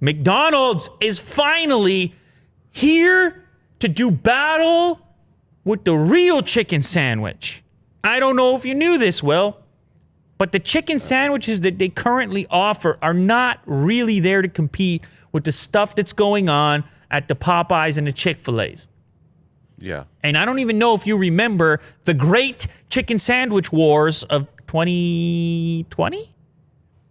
McDonald's is finally here to do battle with the real chicken sandwich. I don't know if you knew this, Will, but the chicken sandwiches that they currently offer are not really there to compete with the stuff that's going on at the Popeyes and the Chick-fil-A's. Yeah. And I don't even know if you remember the great chicken sandwich wars of 2020?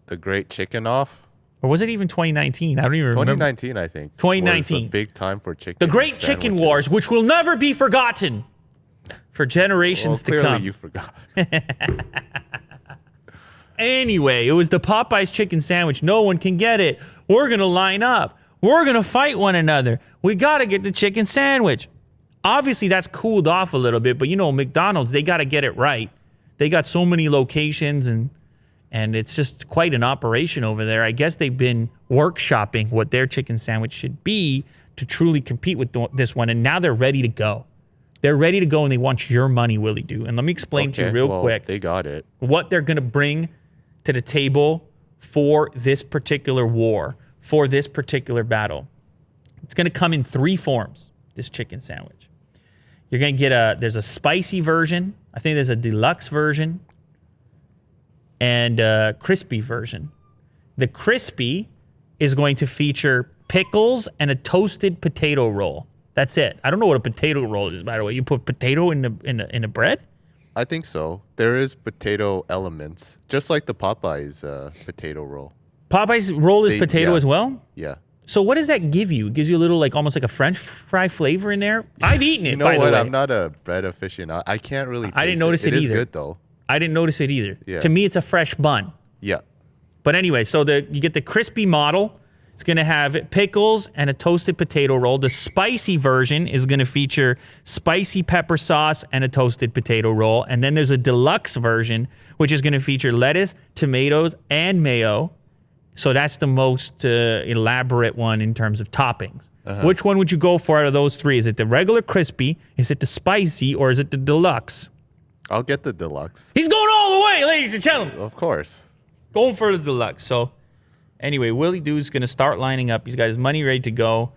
The Great Chicken Off? Or was it even 2019? I don't even remember. 2019, I think. 2019. Was a big time for chicken. The Great Chicken Wars, which will never be forgotten for generations to come. You forgot. Anyway, it was the Popeyes chicken sandwich. No one can get it. We're going to line up. We're going to fight one another. We got to get the chicken sandwich. Obviously, that's cooled off a little bit, but McDonald's, they got to get it right. They got so many locations, and it's just quite an operation over there. I guess they've been workshopping what their chicken sandwich should be to truly compete with this one, and now they're ready to go. They're ready to go, and they want your money, Willie Do. And let me explain to you real quick. They got it. What they're going to bring to the table for this particular war, for this particular battle. It's going to come in 3 forms, this chicken sandwich. You're going to get there's a spicy version. I think there's a deluxe version and a crispy version. The crispy is going to feature pickles and a toasted potato roll. That's it. I don't know what a potato roll is, by the way. You put potato in the bread? I think so. There is potato elements, just like the Popeyes potato roll. Popeyes roll is potato as well? Yeah. So what does that give you? It gives you a little, almost like a French fry flavor in there? I've eaten it, by the way. You know what? I'm not a bread aficionado. I can't really taste I didn't notice it either. It is good, though. I didn't notice it either. Yeah. To me, it's a fresh bun. Yeah. But anyway, so you get the crispy model. It's going to have pickles and a toasted potato roll. The spicy version is going to feature spicy pepper sauce and a toasted potato roll. And then there's a deluxe version, which is going to feature lettuce, tomatoes, and mayo. So that's the most elaborate one in terms of toppings. Which one would you go for out of those 3? Is it the regular crispy? Is it the spicy? Or is it the deluxe? I'll get the deluxe. He's going all the way, ladies and gentlemen. Of course. Going for the deluxe. So anyway, Willie Doo's going to start lining up. He's got his money ready to go.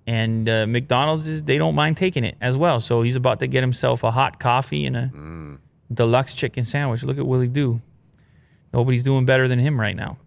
And McDonald's, they don't mind taking it as well. So he's about to get himself a hot coffee and a deluxe chicken sandwich. Look at Willie Doo. Nobody's doing better than him right now.